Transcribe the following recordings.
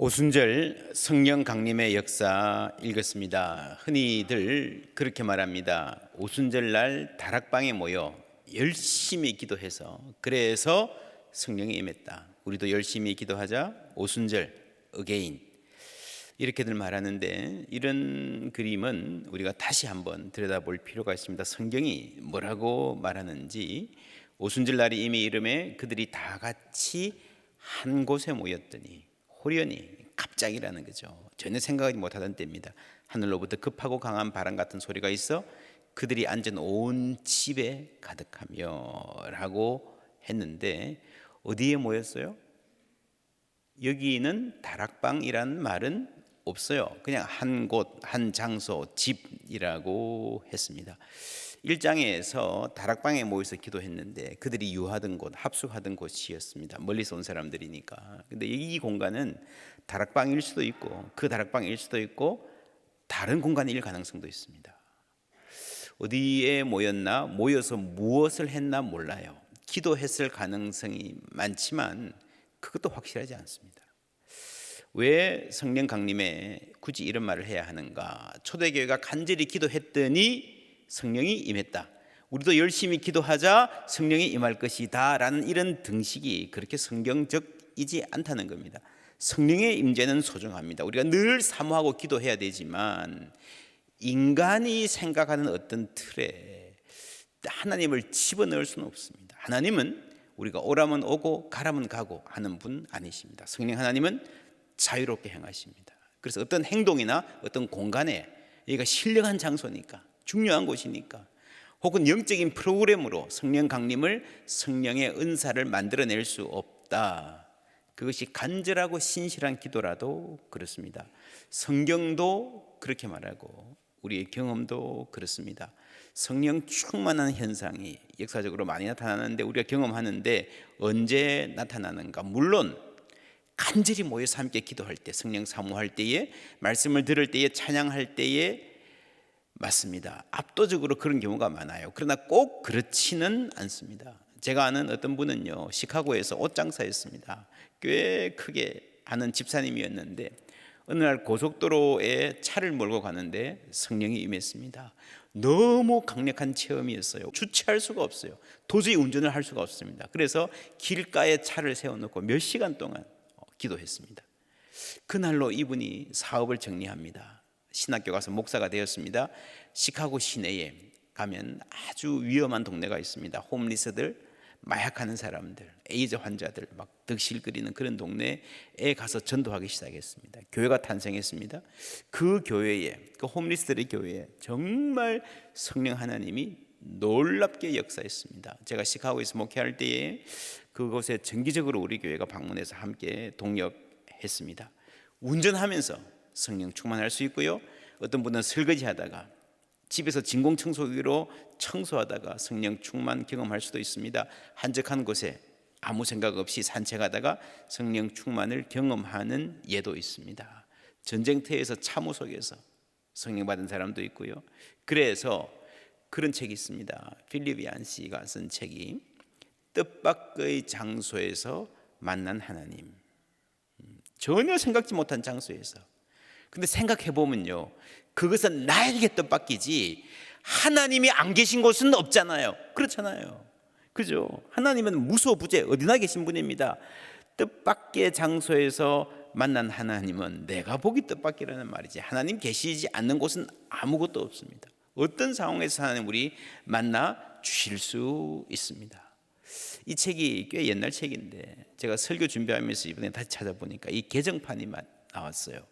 오순절 성령 강림의 역사 읽었습니다. 흔히들 그렇게 말합니다. 오순절 날 다락방에 모여 열심히 기도해서 그래서 성령이 임했다. 우리도 열심히 기도하자. 오순절 어게인 이렇게들 말하는데, 이런 그림은 우리가 다시 한번 들여다볼 필요가 있습니다. 성경이 뭐라고 말하는지. 오순절 날이 이미 이름에 그들이 다 같이 한 곳에 모였더니, 호련히 갑자기라는 거죠. 전혀 생각하지 못하던 때입니다. 하늘로부터 급하고 강한 바람 같은 소리가 있어 그들이 앉은 온 집에 가득하며 라고 했는데, 어디에 모였어요? 여기는 다락방이라는 말은 없어요. 그냥 한 곳, 한 장소, 집이라고 했습니다. 1장에서 다락방에 모여서 기도했는데 그들이 유하던 곳, 합숙하던 곳이었습니다. 멀리서 온 사람들이니까. 근데 이 공간은 다락방일 수도 있고 그 다락방일 수도 있고 다른 공간일 가능성도 있습니다. 어디에 모였나, 모여서 무엇을 했나 몰라요. 기도했을 가능성이 많지만 그것도 확실하지 않습니다. 왜 성령 강림에 굳이 이런 말을 해야 하는가? 초대교회가 간절히 기도했더니 성령이 임했다. 우리도 열심히 기도하자 성령이 임할 것이다 라는 이런 등식이 그렇게 성경적이지 않다는 겁니다. 성령의 임재는 소중합니다. 우리가 늘 사모하고 기도해야 되지만 인간이 생각하는 어떤 틀에 하나님을 집어넣을 수는 없습니다. 하나님은 우리가 오라면 오고 가라면 가고 하는 분 아니십니다. 성령 하나님은 자유롭게 행하십니다. 그래서 어떤 행동이나 어떤 공간에, 여기가 신령한 장소니까, 중요한 곳이니까, 혹은 영적인 프로그램으로 성령 강림을, 성령의 은사를 만들어낼 수 없다. 그것이 간절하고 신실한 기도라도 그렇습니다. 성경도 그렇게 말하고 우리의 경험도 그렇습니다. 성령 충만한 현상이 역사적으로 많이 나타나는데, 우리가 경험하는데 언제 나타나는가? 물론 간절히 모여서 함께 기도할 때, 성령 사모할 때에, 말씀을 들을 때에, 찬양할 때에 맞습니다. 압도적으로 그런 경우가 많아요. 그러나 꼭 그렇지는 않습니다. 제가 아는 어떤 분은요, 시카고에서 옷장사였습니다. 꽤 크게 하는 집사님이었는데 어느 날 고속도로에 차를 몰고 가는데 성령이 임했습니다. 너무 강력한 체험이었어요. 주차할 수가 없어요. 도저히 운전을 할 수가 없습니다. 그래서 길가에 차를 세워놓고 몇 시간 동안 기도했습니다. 그날로 이분이 사업을 정리합니다. 신학교 가서 목사가 되었습니다. 시카고 시내에 가면 아주 위험한 동네가 있습니다. 홈리스들, 마약하는 사람들, 에이즈 환자들 막 득실거리는 그런 동네에 가서 전도하기 시작했습니다. 교회가 탄생했습니다. 그 교회에, 그 홈리스들의 교회에 정말 성령 하나님이 놀랍게 역사했습니다. 제가 시카고에서 목회할 때에 그곳에 정기적으로 우리 교회가 방문해서 함께 동역했습니다. 운전하면서 성령 충만할 수 있고요, 어떤 분은 설거지하다가, 집에서 진공청소기로 청소하다가 성령 충만 경험할 수도 있습니다. 한적한 곳에 아무 생각 없이 산책하다가 성령 충만을 경험하는 예도 있습니다. 전쟁터에서 참호 속에서 성령 받은 사람도 있고요. 그래서 그런 책이 있습니다. 필립 얀시가 쓴 책이 뜻밖의 장소에서 만난 하나님. 전혀 생각지 못한 장소에서. 근데 생각해보면요, 그것은 나에게 뜻밖이지 하나님이 안 계신 곳은 없잖아요. 그렇잖아요. 그죠? 하나님은 무소부재 어디나 계신 분입니다. 뜻밖의 장소에서 만난 하나님은 내가 보기 뜻밖이라는 말이지, 하나님 계시지 않는 곳은 아무것도 없습니다. 어떤 상황에서 하나님 우리 만나 주실 수 있습니다. 이 책이 꽤 옛날 책인데 제가 설교 준비하면서 이번에 다시 찾아보니까 이 개정판이 나왔어요.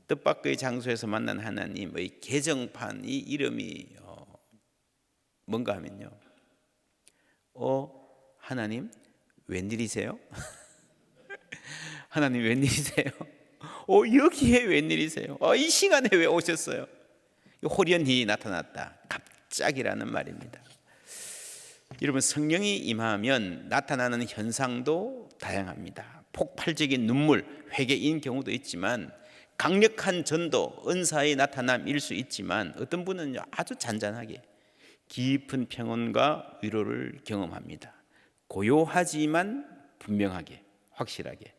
뜻밖의 장소에서 만난 하나님의 개정판, 이 이름이 뭔가 하면요, 하나님 웬일이세요? 하나님 웬일이세요? 여기에 웬일이세요? 이 시간에 왜 오셨어요? 호련히 나타났다, 갑자기라는 말입니다. 여러분, 성령이 임하면 나타나는 현상도 다양합니다. 폭발적인 눈물, 회개인 경우도 있지만, 강력한 전도, 은사의 나타남일 수 있지만, 어떤 분은 아주 잔잔하게 깊은 평온과 위로를 경험합니다. 고요하지만 분명하게, 확실하게.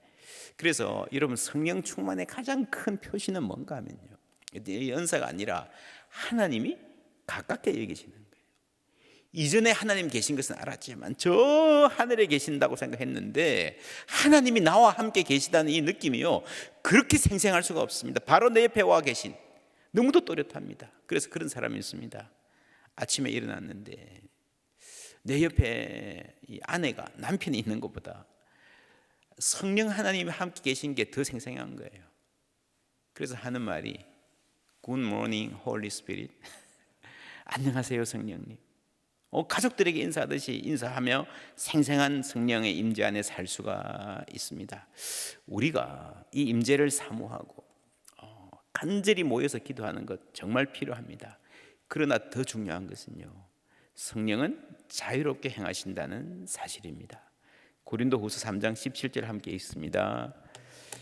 그래서 여러분 성령 충만의 가장 큰 표시는 뭔가 하면요, 이 은사가 아니라 하나님이 가깝게 여기시는 거예요. 이전에 하나님 계신 것은 알았지만 저 하늘에 계신다고 생각했는데 하나님이 나와 함께 계시다는 이 느낌이요, 그렇게 생생할 수가 없습니다. 바로 내 옆에 와 계신, 너무도 또렷합니다. 그래서 그런 사람이 있습니다. 아침에 일어났는데 내 옆에 이 아내가, 남편이 있는 것보다 성령 하나님이 함께 계신 게 더 생생한 거예요. 그래서 하는 말이 Good morning, Holy Spirit. 안녕하세요, 성령님. 가족들에게 인사하듯이 인사하며 생생한 성령의 임재 안에 살 수가 있습니다. 우리가 이 임재를 사모하고 간절히 모여서 기도하는 것 정말 필요합니다. 그러나 더 중요한 것은요, 성령은 자유롭게 행하신다는 사실입니다. 고린도후서 3장 17절 함께 읽습니다.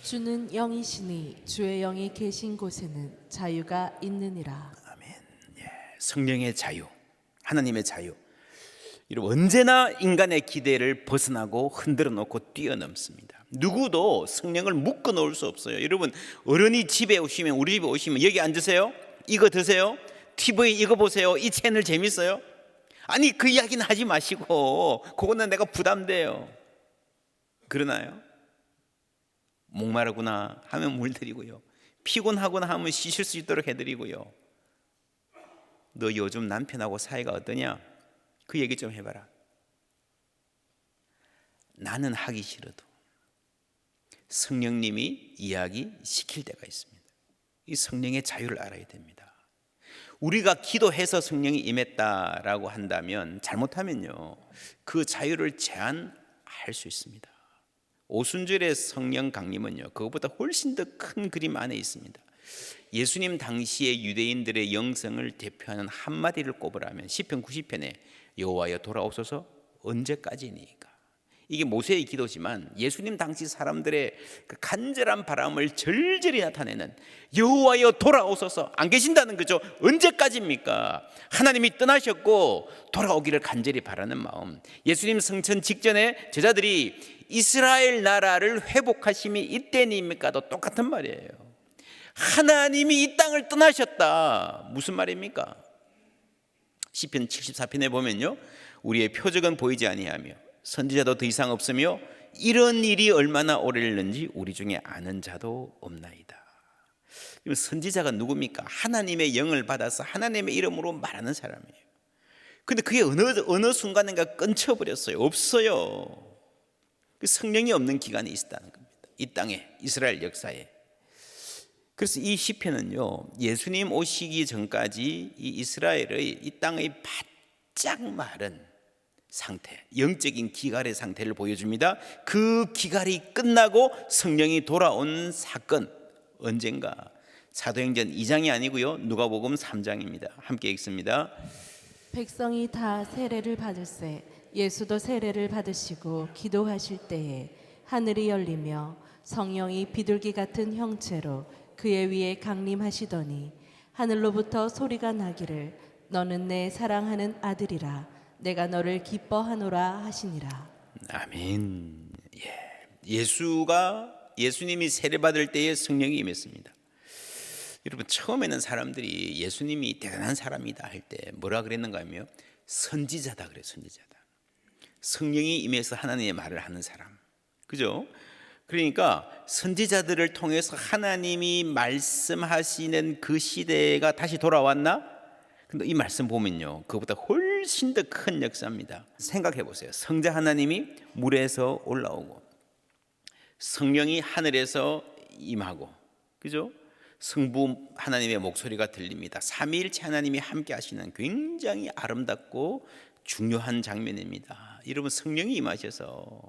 주는 영이시니 주의 영이 계신 곳에는 자유가 있느니라. 아멘. 성령의 자유, 하나님의 자유, 여러분 언제나 인간의 기대를 벗어나고 흔들어 놓고 뛰어넘습니다. 누구도 성령을 묶어 놓을 수 없어요. 여러분 어른이 집에 오시면, 우리 집에 오시면 여기 앉으세요, 이거 드세요, TV 이거 보세요, 이 채널 재밌어요? 아니 그 이야기는 하지 마시고, 그거는 내가 부담돼요. 그러나요? 목마르구나 하면 물 드리고요, 피곤하구나 하면 쉬실 수 있도록 해드리고요, 너 요즘 남편하고 사이가 어떠냐? 그 얘기 좀 해봐라. 나는 하기 싫어도 성령님이 이야기 시킬 때가 있습니다. 이 성령의 자유를 알아야 됩니다. 우리가 기도해서 성령이 임했다라고 한다면, 잘못하면요 그 자유를 제한할 수 있습니다. 오순절의 성령 강림은요, 그것보다 훨씬 더 큰 그림 안에 있습니다. 예수님 당시의 유대인들의 영성을 대표하는 한마디를 꼽으라면 시편 90편에 여호와여 돌아오소서 언제까지니까. 이게 모세의 기도지만 예수님 당시 사람들의 그 간절한 바람을 절절히 나타내는, 여호와여 돌아오소서, 안 계신다는 거죠. 언제까지입니까? 하나님이 떠나셨고 돌아오기를 간절히 바라는 마음. 예수님 성천 직전에 제자들이 이스라엘 나라를 회복하심이 이때니입니까도 똑같은 말이에요. 하나님이 이 땅을 떠나셨다. 무슨 말입니까? 시편 74편에 보면요, 우리의 표적은 보이지 아니하며 선지자도 더 이상 없으며 이런 일이 얼마나 오래일는지 우리 중에 아는 자도 없나이다. 선지자가 누굽니까? 하나님의 영을 받아서 하나님의 이름으로 말하는 사람이에요. 근데 그게 어느 순간인가 끊쳐버렸어요. 없어요. 성령이 없는 기간이 있었다는 겁니다. 이 땅에, 이스라엘 역사에. 그래서 이 시편은요, 예수님 오시기 전까지 이 이스라엘의, 이 땅의 바짝 마른 상태, 영적인 기갈의 상태를 보여줍니다. 그 기갈이 끝나고 성령이 돌아온 사건, 언젠가? 사도행전 2장이 아니고요, 누가복음 3장입니다. 함께 읽습니다. 백성이 다 세례를 받을세 예수도 세례를 받으시고 기도하실 때에 하늘이 열리며 성령이 비둘기 같은 형체로 그의 위에 강림하시더니 하늘로부터 소리가 나기를 너는 내 사랑하는 아들이라 내가 너를 기뻐하노라 하시니라. 아멘. 예수님이 세례 받을 때에 성령이 임했습니다. 여러분 처음에는 사람들이 예수님이 대단한 사람이다 할 때 뭐라 그랬는가 하면 선지자다 그래요. 선지자다. 성령이 임해서 하나님의 말을 하는 사람, 그죠? 그러니까 선지자들을 통해서 하나님이 말씀하시는 그 시대가 다시 돌아왔나? 근데 이 말씀 보면요, 그것보다 훨씬 더 큰 역사입니다. 생각해 보세요. 성자 하나님이 물에서 올라오고 성령이 하늘에서 임하고, 그죠? 성부 하나님의 목소리가 들립니다. 삼위일체 하나님이 함께 하시는 굉장히 아름답고 중요한 장면입니다. 여러분 성령이 임하셔서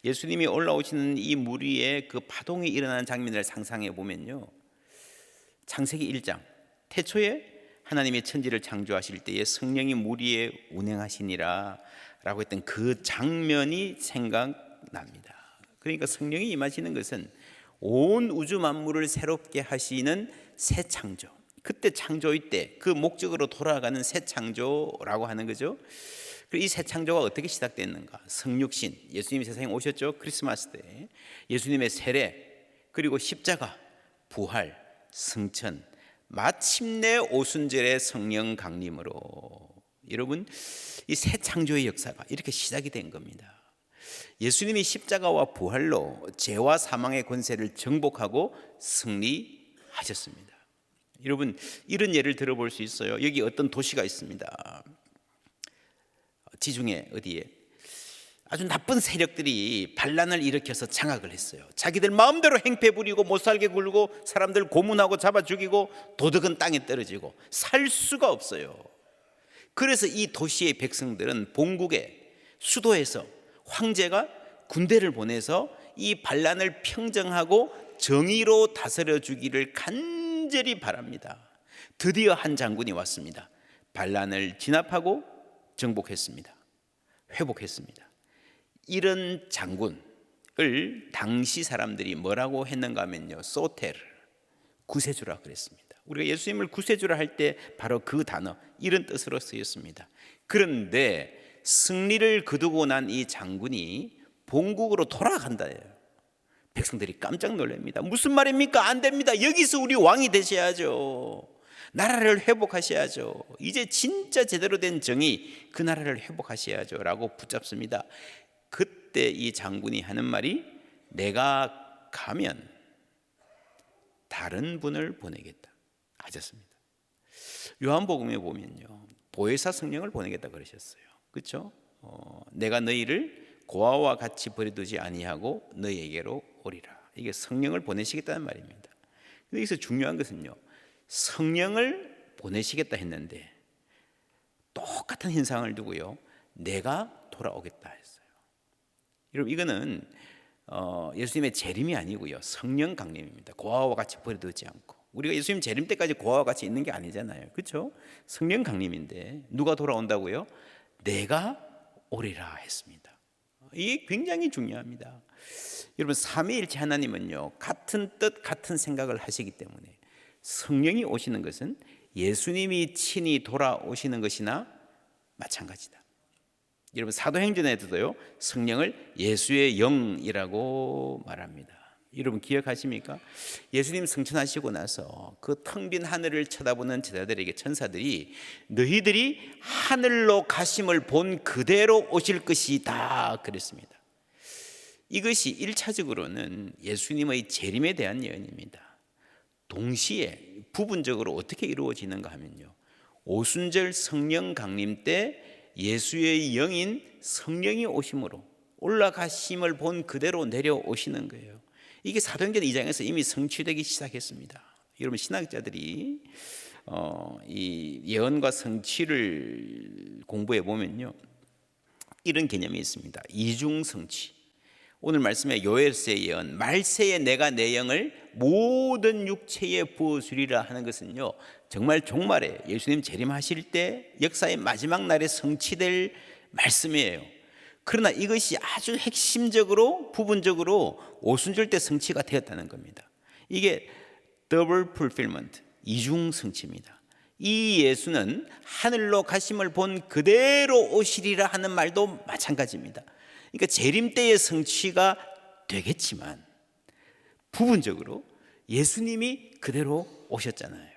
예수님이 올라오시는 이 물 위에 그 파동이 일어나는 장면을 상상해 보면요, 창세기 1장 태초에 하나님의 천지를 창조하실 때에 성령이 물 위에 운행하시니라 라고 했던 그 장면이 생각납니다. 그러니까 성령이 임하시는 것은 온 우주 만물을 새롭게 하시는 새 창조, 그때 창조의 때 그 목적으로 돌아가는 새 창조라고 하는 거죠. 그리고 이 새 창조가 어떻게 시작됐는가? 성육신, 예수님이 세상에 오셨죠. 크리스마스 때 예수님의 세례, 그리고 십자가, 부활, 승천, 마침내 오순절의 성령 강림으로 여러분 이 새 창조의 역사가 이렇게 시작이 된 겁니다. 예수님이 십자가와 부활로 죄와 사망의 권세를 정복하고 승리하셨습니다. 여러분 이런 예를 들어볼 수 있어요. 여기 어떤 도시가 있습니다. 지중해 어디에 아주 나쁜 세력들이 반란을 일으켜서 장악을 했어요. 자기들 마음대로 행패 부리고 못살게 굴고 사람들 고문하고 잡아 죽이고 도덕은 땅에 떨어지고 살 수가 없어요. 그래서 이 도시의 백성들은 본국의 수도에서 황제가 군대를 보내서 이 반란을 평정하고 정의로 다스려 주기를 간절히 바랍니다. 드디어 한 장군이 왔습니다. 반란을 진압하고 정복했습니다. 회복했습니다. 이런 장군을 당시 사람들이 뭐라고 했는가 하면요, 소테르, 구세주라 그랬습니다. 우리가 예수님을 구세주라 할 때 바로 그 단어, 이런 뜻으로 쓰였습니다. 그런데 승리를 거두고 난 이 장군이 본국으로 돌아간다예요. 백성들이 깜짝 놀랍니다. 무슨 말입니까? 안 됩니다. 여기서 우리 왕이 되셔야죠. 나라를 회복하셔야죠. 이제 진짜 제대로 된 정의, 그 나라를 회복하셔야죠 라고 붙잡습니다. 그때 이 장군이 하는 말이 내가 가면 다른 분을 보내겠다 하셨습니다. 요한복음에 보면요, 보혜사 성령을 보내겠다 그러셨어요. 그렇죠? 내가 너희를 고아와 같이 버려두지 아니하고 너희에게로 오리라. 이게 성령을 보내시겠다는 말입니다. 근데 여기서 중요한 것은요, 성령을 보내시겠다 했는데 똑같은 현상을 두고요, 내가 돌아오겠다 했어요. 여러분 이거는 예수님의 재림이 아니고요, 성령 강림입니다. 고아와 같이 버려두지 않고. 우리가 예수님 재림 때까지 고아와 같이 있는 게 아니잖아요. 그렇죠? 성령 강림인데 누가 돌아온다고요? 내가 오리라 했습니다. 이게 굉장히 중요합니다. 여러분 삼위일체 하나님은요, 같은 뜻 같은 생각을 하시기 때문에 성령이 오시는 것은 예수님이 친히 돌아오시는 것이나 마찬가지다. 여러분 사도행전에도요, 성령을 예수의 영이라고 말합니다. 여러분 기억하십니까? 예수님 승천하시고 나서 그 텅 빈 하늘을 쳐다보는 제자들에게 천사들이 너희들이 하늘로 가심을 본 그대로 오실 것이다 그랬습니다. 이것이 1차적으로는 예수님의 재림에 대한 예언입니다. 동시에 부분적으로 어떻게 이루어지는가 하면요, 오순절 성령 강림 때 예수의 영인 성령이 오심으로 올라가심을 본 그대로 내려오시는 거예요. 이게 사도행전 2장에서 이미 성취되기 시작했습니다. 여러분 신학자들이 이 예언과 성취를 공부해 보면요, 이런 개념이 있습니다. 이중성취. 오늘 말씀에 요엘서의 예언, 말세에 내가 내 영을 모든 육체에 부어주리라 하는 것은요, 정말 종말에 예수님 재림하실 때 역사의 마지막 날에 성취될 말씀이에요. 그러나 이것이 아주 핵심적으로 부분적으로 오순절 때 성취가 되었다는 겁니다. 이게 더블 풀필먼트, 이중 성취입니다. 이 예수는 하늘로 가심을 본 그대로 오시리라 하는 말도 마찬가지입니다. 그러니까 재림 때의 성취가 되겠지만 부분적으로 예수님이 그대로 오셨잖아요.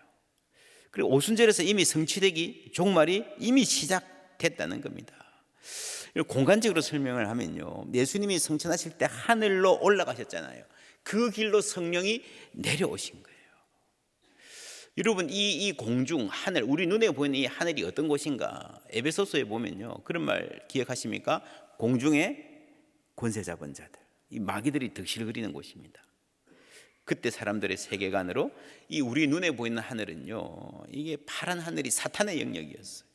그리고 오순절에서 이미 성취되기, 종말이 이미 시작됐다는 겁니다. 공간적으로 설명을 하면요, 예수님이 성천하실 때 하늘로 올라가셨잖아요. 그 길로 성령이 내려오신 거예요. 여러분 이 공중 하늘, 우리 눈에 보이는 이 하늘이 어떤 곳인가? 에베소서에 보면요, 그런 말 기억하십니까? 공중에 권세 잡은 자들, 이 마귀들이 득실거리는 곳입니다. 그때 사람들의 세계관으로 이 우리 눈에 보이는 하늘은요, 이게 파란 하늘이 사탄의 영역이었어요.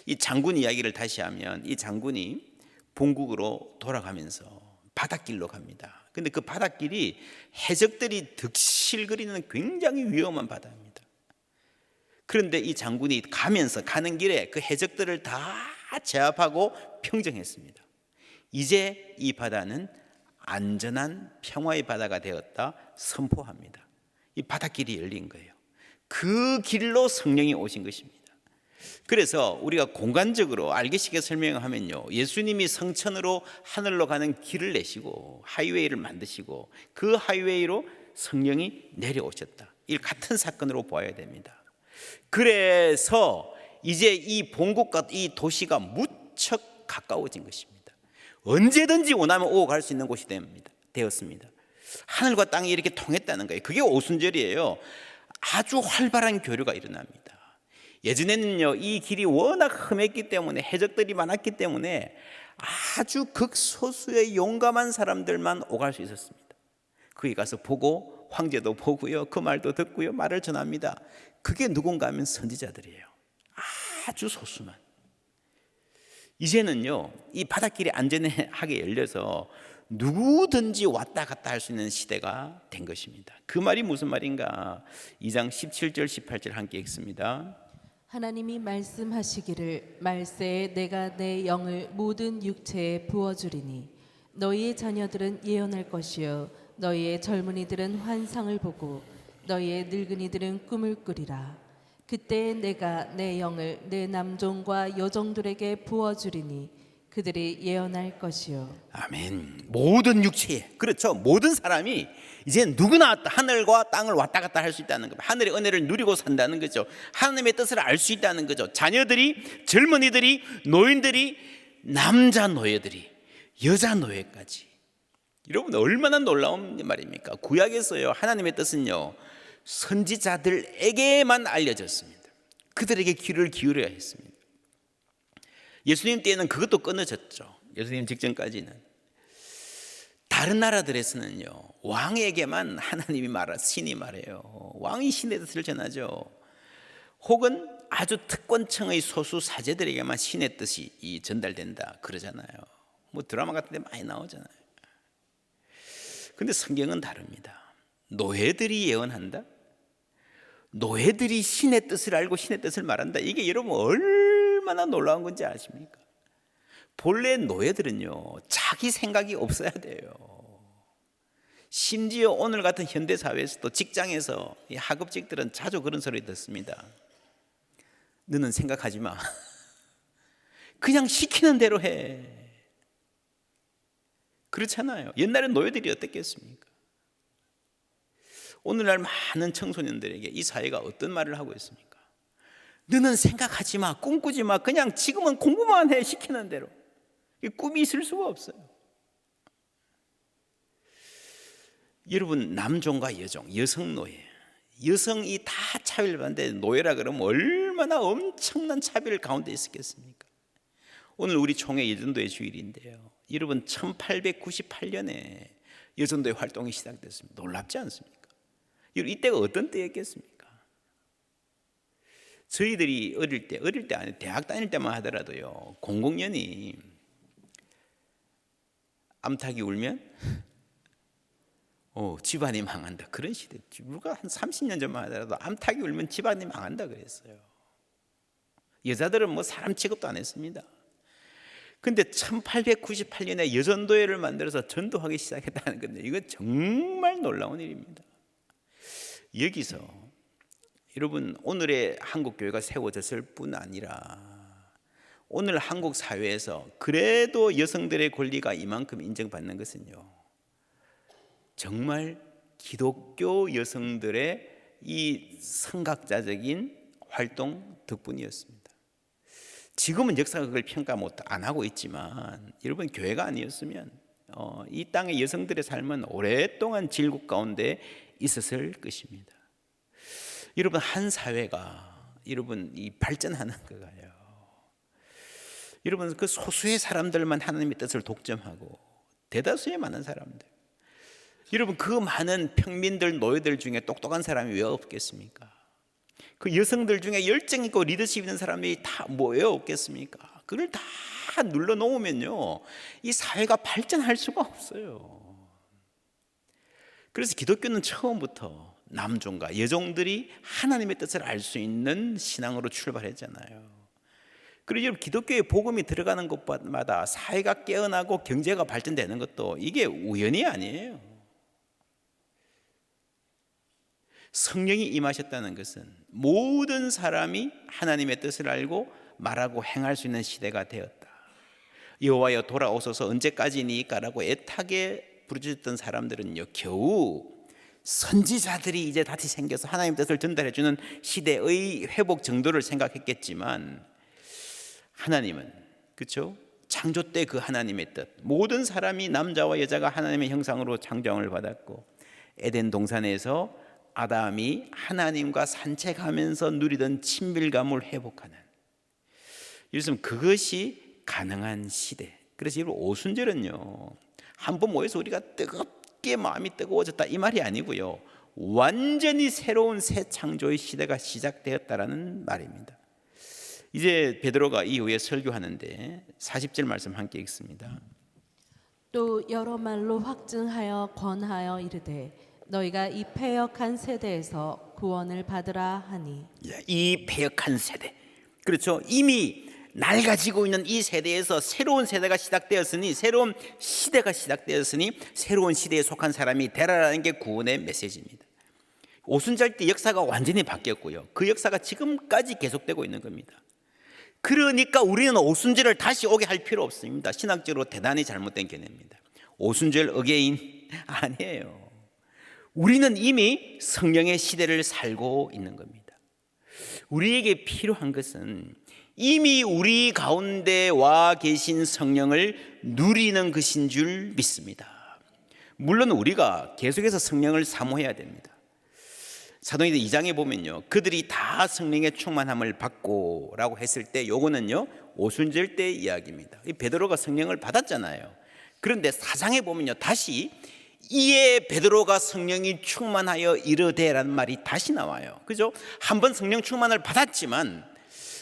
이 장군 이야기를 다시 하면 이 장군이 본국으로 돌아가면서 바닷길로 갑니다. 근데 그 바닷길이 해적들이 득실거리는 굉장히 위험한 바다입니다. 그런데 이 장군이 가는 길에 그 해적들을 다 제압하고 평정했습니다. 이제 이 바다는 안전한 평화의 바다가 되었다 선포합니다. 이 바닷길이 열린 거예요. 그 길로 성령이 오신 것입니다. 그래서 우리가 공간적으로 알기 쉽게 설명하면요, 예수님이 성천으로 하늘로 가는 길을 내시고 하이웨이를 만드시고 그 하이웨이로 성령이 내려오셨다, 이 같은 사건으로 보아야 됩니다. 그래서 이제 이 본국과 이 도시가 무척 가까워진 것입니다. 언제든지 원하면 오고 갈 수 있는 곳이 되었습니다. 하늘과 땅이 이렇게 통했다는 거예요. 그게 오순절이에요. 아주 활발한 교류가 일어납니다. 예전에는요, 이 길이 워낙 험했기 때문에, 해적들이 많았기 때문에 아주 극소수의 용감한 사람들만 오갈 수 있었습니다. 거기 가서 보고 황제도 보고요, 그 말도 듣고요, 말을 전합니다. 그게 누군가 하면 선지자들이에요. 아주 소수만. 이제는요, 이 바닷길이 안전하게 열려서 누구든지 왔다 갔다 할 수 있는 시대가 된 것입니다. 그 말이 무슨 말인가? 2장 17절 18절 함께 읽습니다. 하나님이 말씀하시기를 말세에 내가 내 영을 모든 육체에 부어주리니 너희의 자녀들은 예언할 것이요 너희의 젊은이들은 환상을 보고 너희의 늙은이들은 꿈을 꾸리라. 그때 내가 내 영을 내 남종과 여종들에게 부어주리니 그들이 예언할 것이요. 아멘. 모든 육체에, 그렇죠, 모든 사람이 이제 누구나 하늘과 땅을 왔다 갔다 할 수 있다는 겁니다. 하늘의 은혜를 누리고 산다는 거죠. 하나님의 뜻을 알 수 있다는 거죠. 자녀들이, 젊은이들이, 노인들이, 남자 노예들이, 여자 노예까지. 여러분, 얼마나 놀라운 말입니까? 구약에서요, 하나님의 뜻은요, 선지자들에게만 알려졌습니다. 그들에게 귀를 기울여야 했습니다. 예수님 때에는 그것도 끊어졌죠. 예수님 직전까지는. 다른 나라들에서는요, 왕에게만 하나님이 신이 말해요. 왕이 신의 뜻을 전하죠. 혹은 아주 특권층의 소수 사제들에게만 신의 뜻이 전달된다 그러잖아요. 뭐 드라마 같은 데 많이 나오잖아요. 근데 성경은 다릅니다. 노예들이 예언한다? 노예들이 신의 뜻을 알고 신의 뜻을 말한다? 이게 여러분 얼마나 놀라운 건지 아십니까? 본래 노예들은요, 자기 생각이 없어야 돼요. 심지어 오늘 같은 현대 사회에서도 직장에서 이 하급직들은 자주 그런 소리 듣습니다. 너는 생각하지 마. 그냥 시키는 대로 해. 그렇잖아요. 옛날에 노예들이 어땠겠습니까? 오늘날 많은 청소년들에게 이 사회가 어떤 말을 하고 있습니까? 너는 생각하지 마, 꿈꾸지 마, 그냥 지금은 공부만 해, 시키는 대로. 꿈이 있을 수가 없어요. 여러분, 남종과 여종, 여성 노예, 여성이 다 차별을 받는데 노예라 그러면 얼마나 엄청난 차별 가운데 있었겠습니까? 오늘 우리 총회 여전도의 주일인데요, 여러분 1898년에 여전도의 활동이 시작됐습니다. 놀랍지 않습니까? 여러분, 이때가 어떤 때였겠습니까? 저희들이 어릴 때 아니 대학 다닐 때만 하더라도요, 공공연히 암탉이 울면 집안이 망한다, 그런 시대. 우리가 한 30년 전만 하더라도 암탉이 울면 집안이 망한다 그랬어요. 여자들은 뭐 사람 취급도 안 했습니다. 근데 1898년에 여전도회를 만들어서 전도하기 시작했다는 건데, 이거 정말 놀라운 일입니다. 여기서 여러분, 오늘의 한국교회가 세워졌을 뿐 아니라 오늘 한국 사회에서 그래도 여성들의 권리가 이만큼 인정받는 것은요, 정말 기독교 여성들의 이 선각자적인 활동 덕분이었습니다. 지금은 역사가 그걸 평가 안 하고 있지만, 여러분, 교회가 아니었으면 이 땅의 여성들의 삶은 오랫동안 질곡 가운데 있었을 것입니다. 여러분, 한 사회가 여러분 이 발전하는 거가요, 여러분 그 소수의 사람들만 하나님의 뜻을 독점하고 대다수의 많은 사람들, 여러분 그 많은 평민들, 노예들 중에 똑똑한 사람이 왜 없겠습니까? 그 여성들 중에 열정 있고 리더십 있는 사람이 다 왜 없겠습니까? 그걸 다 눌러 놓으면요, 이 사회가 발전할 수가 없어요. 그래서 기독교는 처음부터 남종과 여종들이 하나님의 뜻을 알 수 있는 신앙으로 출발했잖아요. 그리고 여러분, 기독교의 복음이 들어가는 곳마다 사회가 깨어나고 경제가 발전되는 것도 이게 우연이 아니에요. 성령이 임하셨다는 것은 모든 사람이 하나님의 뜻을 알고 말하고 행할 수 있는 시대가 되었다. 여호와여 돌아오소서 언제까지니까라고 애타게 부르짖던 사람들은요, 겨우 선지자들이 이제 다시 생겨서 하나님의 뜻을 전달해 주는 시대의 회복 정도를 생각했겠지만, 하나님은, 그렇죠? 창조 때 그 하나님의 뜻, 모든 사람이 남자와 여자가 하나님의 형상으로 창조함을 받았고, 에덴 동산에서 아담이 하나님과 산책하면서 누리던 친밀감을 회복하는, 예를 그것이 가능한 시대. 그래서 여러분, 오순절은요, 한번 모여서 우리가 뜨겁게 마음이 뜨거워졌다 이 말이 아니고요, 완전히 새로운 새 창조의 시대가 시작되었다라는 말입니다. 이제 베드로가 이후에 설교하는데 40절 말씀 함께 읽습니다. 또 여러 말로 확증하여 권하여 이르되 너희가 이 패역한 세대에서 구원을 받으라 하니. 이 패역한 세대, 그렇죠? 이미 낡아지고 있는 이 세대에서 새로운 세대가 시작되었으니, 새로운 시대가 시작되었으니 새로운 시대에 속한 사람이 되라라는 게 구원의 메시지입니다. 오순절 때 역사가 완전히 바뀌었고요, 그 역사가 지금까지 계속되고 있는 겁니다. 그러니까 우리는 오순절을 다시 오게 할 필요 없습니다. 신학적으로 대단히 잘못된 개념입니다. 오순절 어게인 아니에요. 우리는 이미 성령의 시대를 살고 있는 겁니다. 우리에게 필요한 것은 이미 우리 가운데 와 계신 성령을 누리는 것인 줄 믿습니다. 물론 우리가 계속해서 성령을 사모해야 됩니다. 사도행전 2장에 보면요, 그들이 다 성령의 충만함을 받고 라고 했을 때, 요거는요 오순절 때 이야기입니다. 베드로가 성령을 받았잖아요. 그런데 4장에 보면요, 다시 이에 베드로가 성령이 충만하여 이르되라는 말이 다시 나와요. 그죠? 한번 성령 충만을 받았지만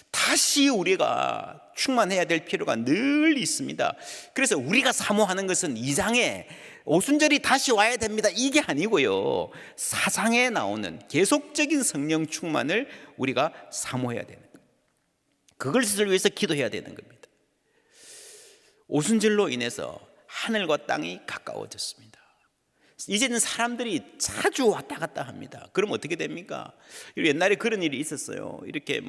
다시 우리가 충만해야 될 필요가 늘 있습니다. 그래서 우리가 사모하는 것은 2장에 오순절이 다시 와야 됩니다 이게 아니고요, 4장에 나오는 계속적인 성령 충만을 우리가 사모해야 되는 거예요. 그것을 위해서 기도해야 되는 겁니다. 오순절로 인해서 하늘과 땅이 가까워졌습니다. 이제는 사람들이 자주 왔다 갔다 합니다. 그럼 어떻게 됩니까? 옛날에 그런 일이 있었어요. 이렇게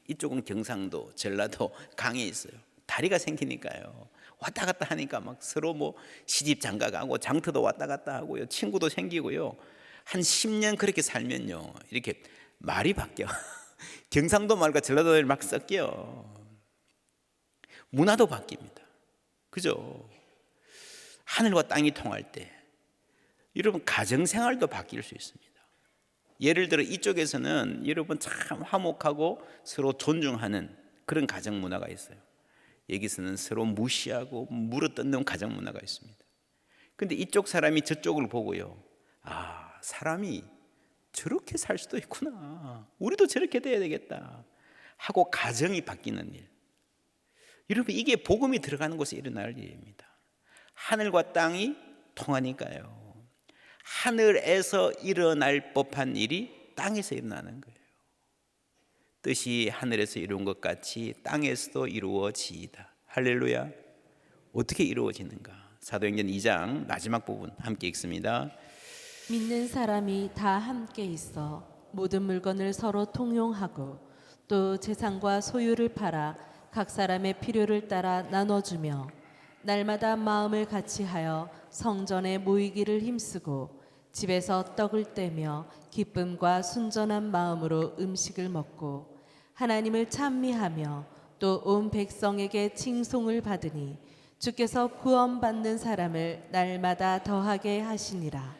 이쪽은 경상도, 전라도 강에 있어요. 다리가 생기니까요, 왔다 갔다 하니까 막 서로 시집 장가 가고 장터도 왔다 갔다 하고요, 친구도 생기고요. 한 10년 그렇게 살면요, 이렇게 말이 바뀌어. 경상도 말과 전라도 말이 막 섞여. 문화도 바뀝니다. 그죠? 하늘과 땅이 통할 때 여러분 가정생활도 바뀔 수 있습니다. 예를 들어 이쪽에서는 여러분 참 화목하고 서로 존중하는 그런 가정 문화가 있어요. 여기서는 서로 무시하고 물어뜯는 가정 문화가 있습니다. 그런데 이쪽 사람이 저쪽을 보고요, 아, 사람이 저렇게 살 수도 있구나, 우리도 저렇게 돼야 되겠다 하고 가정이 바뀌는 일. 여러분, 이게 복음이 들어가는 곳에 일어날 일입니다. 하늘과 땅이 통하니까요, 하늘에서 일어날 법한 일이 땅에서 일어나는 거예요. 뜻이 하늘에서 이루어진 것 같이 땅에서도 이루어지이다. 할렐루야. 어떻게 이루어지는가? 사도행전 2장 마지막 부분 함께 읽습니다. 믿는 사람이 다 함께 있어 모든 물건을 서로 통용하고 또 재산과 소유를 팔아 각 사람의 필요를 따라 나눠주며 날마다 마음을 같이하여 성전에 모이기를 힘쓰고 집에서 떡을 떼며 기쁨과 순전한 마음으로 음식을 먹고 하나님을 찬미하며 또 온 백성에게 칭송을 받으니 주께서 구원받는 사람을 날마다 더하게 하시니라.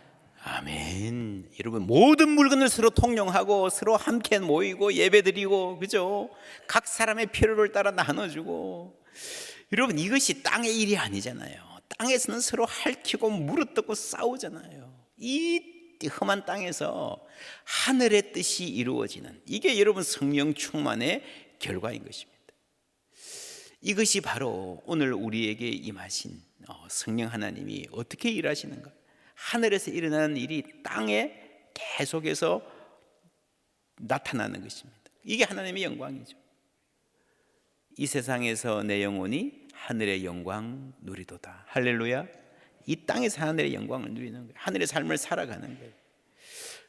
아멘. 여러분, 모든 물건을 서로 통용하고 서로 함께 모이고 예배드리고, 그죠? 각 사람의 필요를 따라 나눠주고. 여러분, 이것이 땅의 일이 아니잖아요. 땅에서는 서로 핥히고 물어뜯고 싸우잖아요. 이 험한 땅에서 하늘의 뜻이 이루어지는, 이게 여러분 성령 충만의 결과인 것입니다. 이것이 바로 오늘 우리에게 임하신 성령 하나님이 어떻게 일하시는가, 하늘에서 일어나는 일이 땅에 계속해서 나타나는 것입니다. 이게 하나님의 영광이죠. 이 세상에서 내 영혼이 하늘의 영광 누리도다. 할렐루야. 이 땅에서 하늘의 영광을 누리는 거예요. 하늘의 삶을 살아가는 거예요.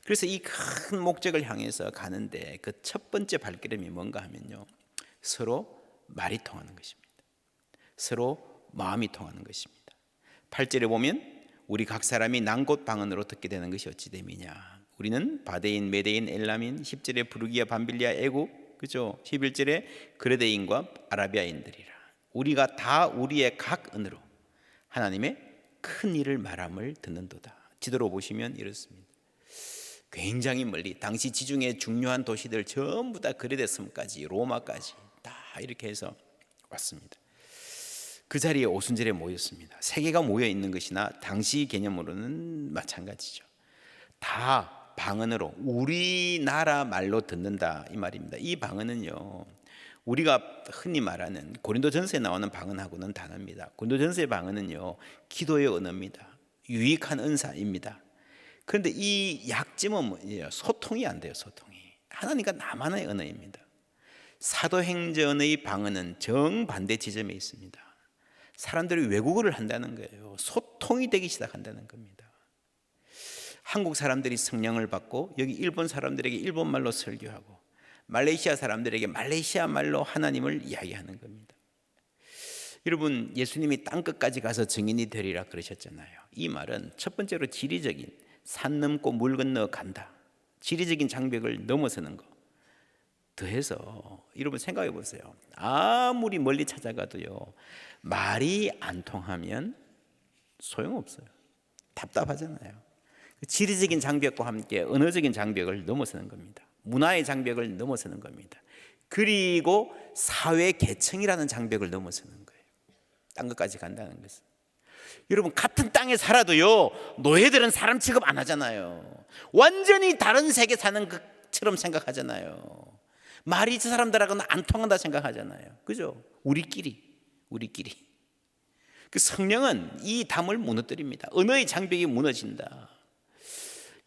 그래서 이 큰 목적을 향해서 가는데 그 첫 번째 발걸음이 뭔가 하면요, 서로 말이 통하는 것입니다. 서로 마음이 통하는 것입니다. 8절에 보면 우리 각 사람이 난곳 방언으로 듣게 되는 것이 어찌 됨이냐. 우리는 바데인, 메데인, 엘람인, 10절에 부르기아, 밤빌리아, 애굽, 그죠? 11절에 그레데인과 아라비아인들이라. 우리가 다 우리의 각 언어로 하나님의 큰 일을 말함을 듣는도다. 지도로 보시면 이렇습니다. 굉장히 멀리 당시 지중해 중요한 도시들 전부 다 그레데 섬까지, 로마까지 다 이렇게 해서 왔습니다. 그 자리에 오순절에 모였습니다. 세계가 모여 있는 것이나 당시 개념으로는 마찬가지죠. 다 방언으로 우리나라 말로 듣는다 이 말입니다. 이 방언은요, 우리가 흔히 말하는 고린도전서에 나오는 방언하고는 다릅니다. 고린도전서의 방언은요, 기도의 언어입니다. 유익한 은사입니다. 그런데 이 약점은 뭐예요? 소통이 안 돼요. 소통이. 하나님과 나만의 언어입니다. 사도행전의 방언은 정반대 지점에 있습니다. 사람들이 외국어를 한다는 거예요. 소통이 되기 시작한다는 겁니다. 한국 사람들이 성령을 받고 여기 일본 사람들에게 일본 말로 설교하고 말레이시아 사람들에게 말레이시아 말로 하나님을 이야기하는 겁니다. 여러분, 예수님이 땅끝까지 가서 증인이 되리라 그러셨잖아요. 이 말은 첫 번째로 지리적인 산 넘고 물 건너 간다, 지리적인 장벽을 넘어서는 거. 더해서 여러분 생각해 보세요. 아무리 멀리 찾아가도요, 말이 안 통하면 소용없어요. 답답하잖아요. 지리적인 장벽과 함께 언어적인 장벽을 넘어서는 겁니다. 문화의 장벽을 넘어서는 겁니다. 그리고 사회 계층이라는 장벽을 넘어서는 거예요. 딴 것까지 간다는 것은. 여러분, 같은 땅에 살아도요, 노예들은 사람 취급 안 하잖아요. 완전히 다른 세계 사는 것처럼 생각하잖아요. 말이 저 사람들하고는 안 통한다 생각하잖아요. 그죠? 우리끼리. 그 성령은 이 담을 무너뜨립니다. 언어의 장벽이 무너진다.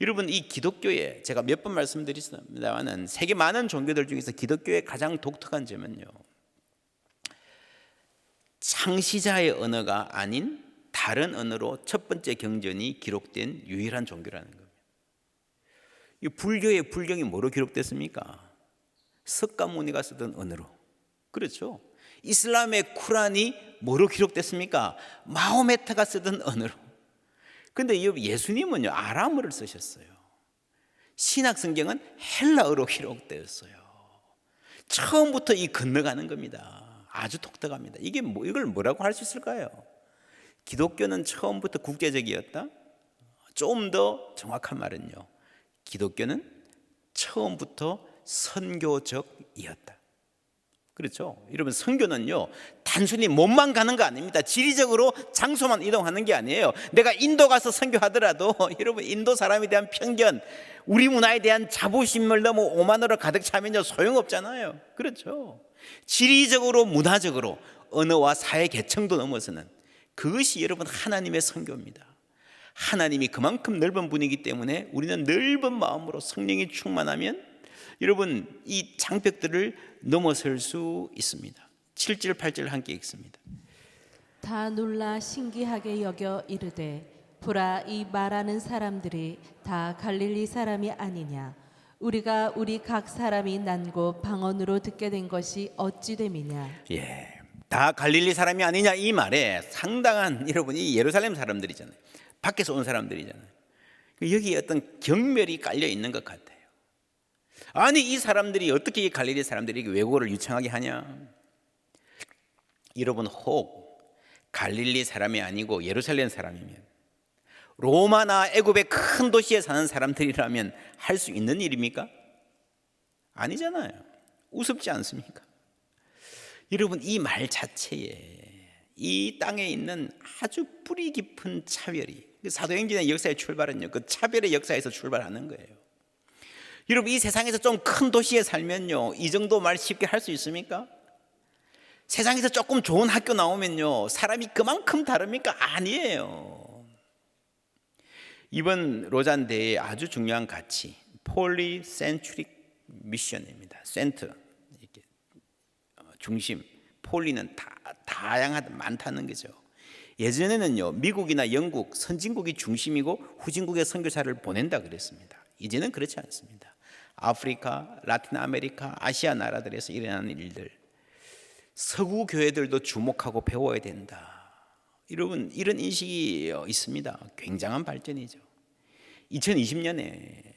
여러분, 이 기독교에 제가 몇 번 말씀드렸습니다만 세계 많은 종교들 중에서 기독교의 가장 독특한 점은요, 창시자의 언어가 아닌 다른 언어로 첫 번째 경전이 기록된 유일한 종교라는 겁니다. 이 불교의 불경이 뭐로 기록됐습니까? 석가모니가 쓰던 언어로. 그렇죠? 이슬람의 쿠란이 뭐로 기록됐습니까? 마호메트가 쓰던 언어로. 그런데 예수님은요, 아람어를 쓰셨어요. 신약 성경은 헬라어로 기록되었어요. 처음부터 이 건너가는 겁니다. 아주 독특합니다. 이걸 뭐라고 할 수 있을까요? 기독교는 처음부터 국제적이었다? 좀 더 정확한 말은요, 기독교는 처음부터 선교적이었다. 그렇죠? 여러분, 선교는요, 단순히 몸만 가는 거 아닙니다. 지리적으로 장소만 이동하는 게 아니에요. 내가 인도 가서 선교하더라도 여러분, 인도 사람에 대한 편견, 우리 문화에 대한 자부심을 너무 오만으로 가득 차면요, 소용없잖아요. 그렇죠? 지리적으로, 문화적으로, 언어와 사회 계층도 넘어서는 그것이 여러분 하나님의 선교입니다. 하나님이 그만큼 넓은 분이기 때문에 우리는 넓은 마음으로 성령이 충만하면 여러분, 이 장벽들을 넘어설 수 있습니다. 7절 8절 함께 읽습니다. 다 놀라 신기하게 여겨 이르되 보라, 이 말하는 사람들이 다 갈릴리 사람이 아니냐. 우리가 우리 각 사람이 난 곳 방언으로 듣게 된 것이 어찌 됨이냐. 다 갈릴리 사람이 아니냐, 이 말에 상당한 여러분이 예루살렘 사람들이잖아요. 밖에서 온 사람들이잖아요. 여기에 어떤 경멸이 깔려 있는 것 같아요. 아니, 이 사람들이 어떻게 갈릴리 사람들이 외국어를 유창하게 하냐. 여러분, 혹 갈릴리 사람이 아니고 예루살렘 사람이면, 로마나 애굽의 큰 도시에 사는 사람들이라면 할 수 있는 일입니까? 아니잖아요. 우습지 않습니까? 여러분, 이 말 자체에 이 땅에 있는 아주 뿌리 깊은 차별이, 사도행전의 역사의 출발은요, 그 차별의 역사에서 출발하는 거예요. 여러분, 이 세상에서 좀 큰 도시에 살면요, 이 정도 말 쉽게 할 수 있습니까? 세상에서 조금 좋은 학교 나오면요, 사람이 그만큼 다릅니까? 아니에요. 이번 로잔 대회의 아주 중요한 가치, 폴리센트릭 미션입니다. 센터, 이렇게 중심, 폴리는 다양하다, 많다는 거죠. 예전에는요, 미국이나 영국 선진국이 중심이고 후진국의 선교사를 보낸다 그랬습니다. 이제는 그렇지 않습니다. 아프리카, 라틴 아메리카, 아시아 나라들에서 일어나는 일들, 서구 교회들도 주목하고 배워야 된다. 여러분, 이런 인식이 있습니다. 굉장한 발전이죠. 2020년에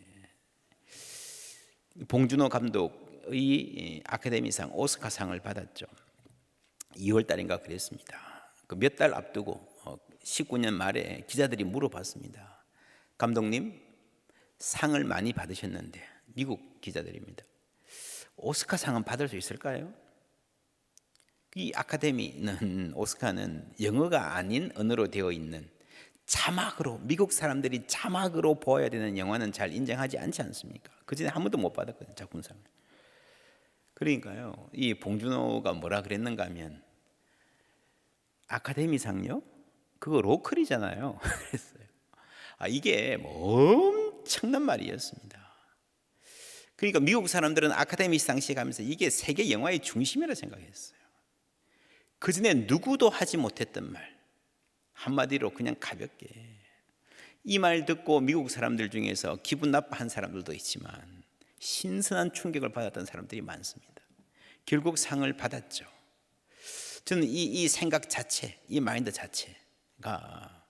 봉준호 감독의 아카데미상 오스카상을 받았죠. 2월 달인가 그랬습니다. 그 몇 달 앞두고 19년 말에 기자들이 물어봤습니다. 감독님, 상을 많이 받으셨는데, 미국 기자들입니다. 오스카상은 받을 수 있을까요? 이 아카데미는, 오스카는 영어가 아닌 언어로 되어 있는 자막으로, 미국 사람들이 자막으로 보아야 되는 영화는 잘 인정하지 않지 않습니까? 그전에 한 번도 못 받았거든요, 작품상을. 그러니까요, 이 봉준호가 뭐라 그랬는가 하면, 아카데미상요? 그거 로컬이잖아요. 그랬어요. 이게 엄청난 말이었습니다. 그러니까 미국 사람들은 아카데미상식 하면서 이게 세계 영화의 중심이라 생각했어요. 그전에 누구도 하지 못했던 말, 한마디로 그냥 가볍게. 이 말 듣고 미국 사람들 중에서 기분 나빠한 사람들도 있지만 신선한 충격을 받았던 사람들이 많습니다. 결국 상을 받았죠. 저는 이 생각 자체, 이 마인드 자체가,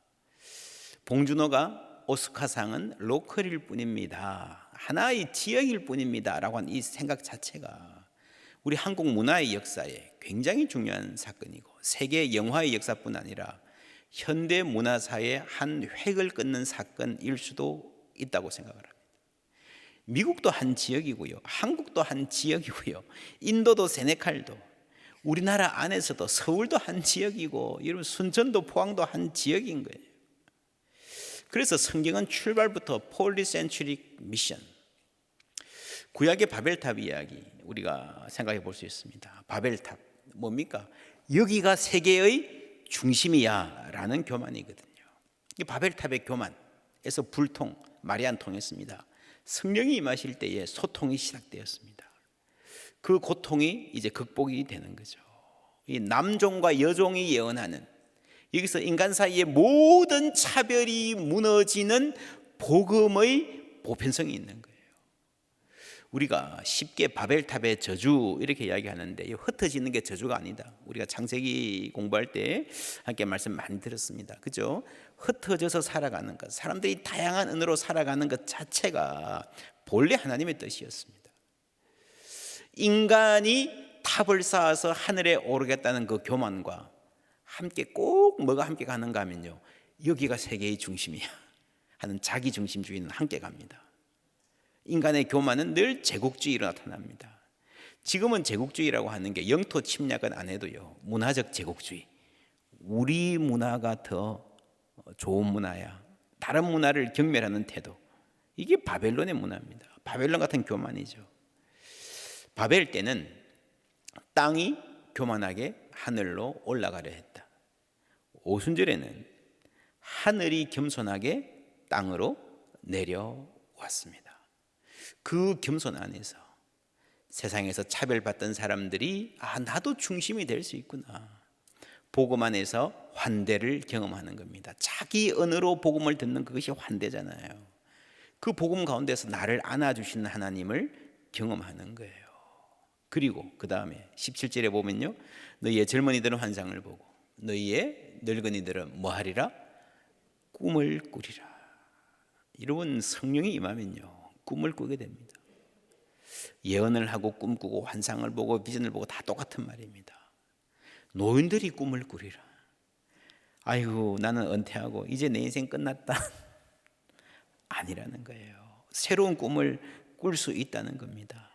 봉준호가 오스카상은 로컬일 뿐입니다, 하나의 지역일 뿐입니다 라고 하는 이 생각 자체가 우리 한국 문화의 역사에 굉장히 중요한 사건이고, 세계 영화의 역사뿐 아니라 현대 문화사의 한 획을 끊는 사건일 수도 있다고 생각을 합니다. 미국도 한 지역이고요, 한국도 한 지역이고요, 인도도 세네칼도, 우리나라 안에서도 서울도 한 지역이고, 여러분 순천도 포항도 한 지역인 거예요. 그래서 성경은 출발부터 폴리센츄릭 미션, 구약의 바벨탑 이야기 우리가 생각해 볼 수 있습니다. 바벨탑 뭡니까? 여기가 세계의 중심이야 라는 교만이거든요. 이 바벨탑의 교만에서 불통, 말이 안 통했습니다. 성령이 임하실 때에 소통이 시작되었습니다. 그 고통이 이제 극복이 되는 거죠. 이 남종과 여종이 예언하는, 여기서 인간 사이의 모든 차별이 무너지는 복음의 보편성이 있는 거예요. 우리가 쉽게 바벨탑의 저주 이렇게 이야기하는데, 흩어지는 게 저주가 아니다. 우리가 창세기 공부할 때 함께 말씀 많이 들었습니다. 그죠? 흩어져서 살아가는 것, 사람들이 다양한 언어로 살아가는 것 자체가 본래 하나님의 뜻이었습니다. 인간이 탑을 쌓아서 하늘에 오르겠다는 그 교만과 함께 꼭 뭐가 함께 가는가 하면요, 여기가 세계의 중심이야 하는 자기중심주의는 함께 갑니다. 인간의 교만은 늘 제국주의로 나타납니다. 지금은 제국주의라고 하는 게 영토 침략은 안 해도요, 문화적 제국주의, 우리 문화가 더 좋은 문화야, 다른 문화를 경멸하는 태도, 이게 바벨론의 문화입니다. 바벨론 같은 교만이죠. 바벨 때는 땅이 교만하게 하늘로 올라가려 했다. 오순절에는 하늘이 겸손하게 땅으로 내려왔습니다. 그 겸손 안에서 세상에서 차별받던 사람들이 나도 중심이 될 수 있구나, 복음 안에서 환대를 경험하는 겁니다. 자기 언어로 복음을 듣는 그것이 환대잖아요. 그 복음 가운데서 나를 안아주시는 하나님을 경험하는 거예요. 그리고 그 다음에 17절에 보면요, 너희의 젊은이들은 환상을 보고 너희의 늙은이들은 뭐하리라? 꿈을 꾸리라. 여러분, 성령이 임하면요 꿈을 꾸게 됩니다. 예언을 하고 꿈꾸고 환상을 보고 비전을 보고 다 똑같은 말입니다. 노인들이 꿈을 꾸리라. 아이고, 나는 은퇴하고 이제 내 인생 끝났다 아니라는 거예요. 새로운 꿈을 꿀 수 있다는 겁니다.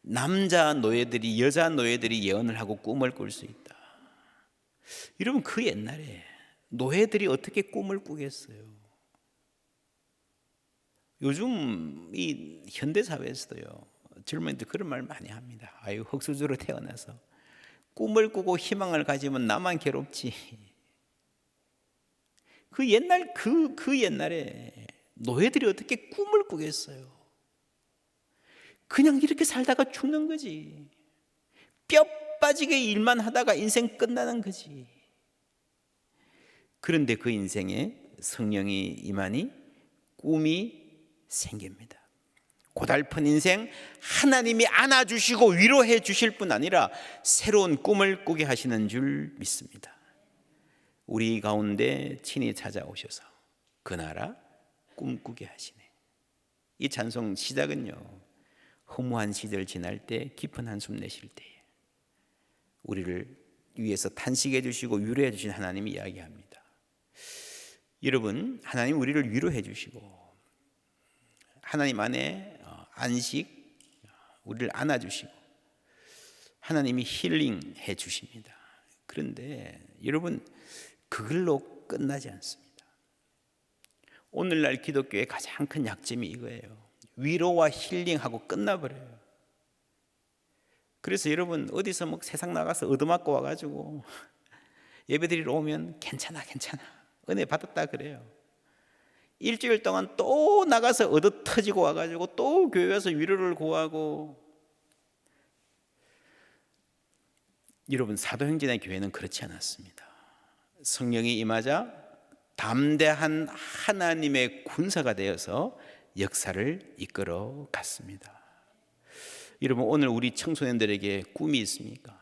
남자 노예들이, 여자 노예들이 예언을 하고 꿈을 꿀 수 있다. 여러분, 그 옛날에 노예들이 어떻게 꿈을 꾸겠어요? 요즘 이 현대 사회에서도요, 젊은이들 그런 말 많이 합니다. 아유, 흙수저로 태어나서 꿈을 꾸고 희망을 가지면 나만 괴롭지. 그 옛날에 노예들이 어떻게 꿈을 꾸겠어요? 그냥 이렇게 살다가 죽는 거지. 뼈 빠지게 일만 하다가 인생 끝나는 거지. 그런데 그 인생에 성령이 임하니 꿈이 생깁니다. 고달픈 인생 하나님이 안아주시고 위로해 주실 뿐 아니라 새로운 꿈을 꾸게 하시는 줄 믿습니다. 우리 가운데 친히 찾아오셔서 그 나라 꿈꾸게 하시네. 이 찬송 시작은요, 허무한 시절 지날 때 깊은 한숨 내실 때에 우리를 위해서 탄식해 주시고 위로해 주신 하나님이 이야기합니다. 여러분, 하나님 우리를 위로해 주시고 하나님 안에 안식, 우리를 안아주시고 하나님이 힐링해 주십니다. 그런데 여러분, 그걸로 끝나지 않습니다. 오늘날 기독교의 가장 큰 약점이 이거예요. 위로와 힐링하고 끝나버려요. 그래서 여러분, 어디서 뭐 세상 나가서 얻어맞고 와가지고 예배드리러 오면 괜찮아 은혜 받았다 그래요. 일주일 동안 또 나가서 얻어 터지고 와가지고 또 교회 와서 위로를 구하고. 여러분, 사도행전의 교회는 그렇지 않았습니다. 성령이 임하자 담대한 하나님의 군사가 되어서 역사를 이끌어 갔습니다. 여러분, 오늘 우리 청소년들에게 꿈이 있습니까?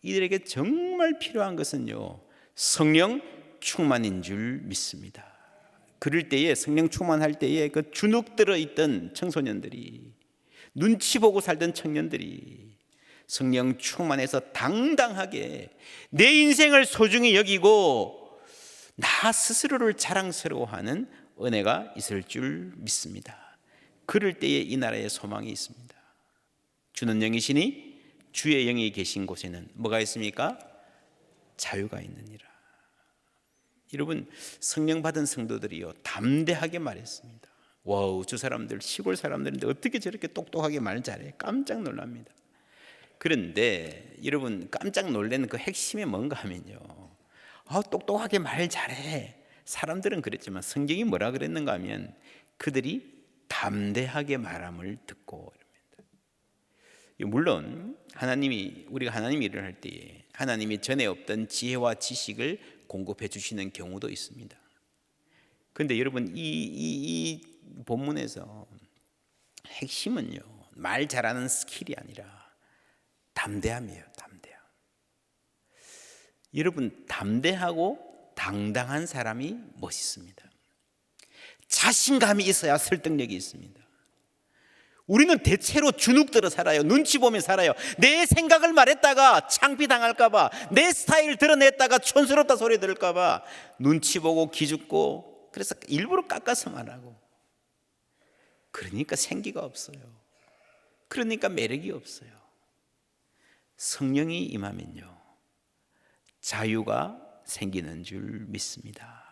이들에게 정말 필요한 것은요, 성령 충만인 줄 믿습니다. 그럴 때에, 성령 충만할 때에 그 주눅 들어 있던 청소년들이, 눈치 보고 살던 청년들이 성령 충만해서 당당하게 내 인생을 소중히 여기고 나 스스로를 자랑스러워하는 은혜가 있을 줄 믿습니다. 그럴 때에 이 나라에 소망이 있습니다. 주는 영이시니 주의 영이 계신 곳에는 뭐가 있습니까? 자유가 있느니라. 여러분, 성령 받은 성도들이요, 담대하게 말했습니다. 와우, 저 사람들 시골 사람들인데 어떻게 저렇게 똑똑하게 말 잘해? 깜짝 놀랍니다. 그런데 여러분, 깜짝 놀라는 그 핵심이 뭔가 하면요, 똑똑하게 말 잘해. 사람들은 그랬지만 성경이 뭐라 그랬는가 하면 그들이 담대하게 말함을 듣고. 물론 우리가 하나님 일을 할 때에 하나님이 전에 없던 지혜와 지식을 공급해 주시는 경우도 있습니다. 그런데 여러분, 이 본문에서 핵심은요, 말 잘하는 스킬이 아니라 담대함이에요. 담대함. 여러분, 담대하고 당당한 사람이 멋있습니다. 자신감이 있어야 설득력이 있습니다. 우리는 대체로 주눅 들어 살아요. 눈치 보며 살아요. 내 생각을 말했다가 창피당할까 봐, 내 스타일 드러냈다가 촌스럽다 소리 들을까 봐 눈치 보고 기죽고, 그래서 일부러 깎아서 말하고. 그러니까 생기가 없어요. 그러니까 매력이 없어요. 성령이 임하면요, 자유가 생기는 줄 믿습니다.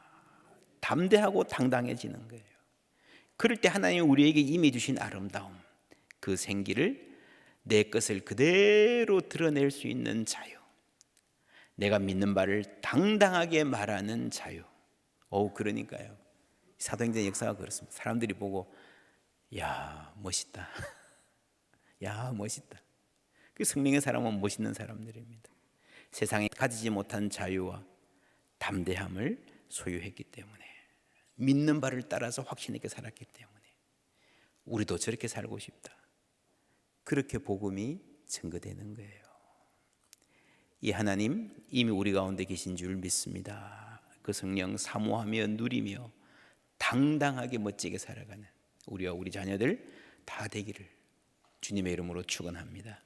담대하고 당당해지는 거예요. 그럴 때 하나님이 우리에게 임해 주신 아름다움, 그 생기를, 내 것을 그대로 드러낼 수 있는 자유, 내가 믿는 바를 당당하게 말하는 자유. 그러니까요, 사도행전 역사가 그렇습니다. 사람들이 보고 야, 멋있다. 야, 멋있다. 그 성령의 사람은 멋있는 사람들입니다. 세상에 가지지 못한 자유와 담대함을 소유했기 때문에, 믿는 바를 따라서 확신 있게 살았기 때문에 우리도 저렇게 살고 싶다. 그렇게 복음이 증거되는 거예요. 이 하나님 이미 우리 가운데 계신 줄 믿습니다. 그 성령 사모하며 누리며 당당하게 멋지게 살아가는 우리와 우리 자녀들 다 되기를 주님의 이름으로 축원합니다.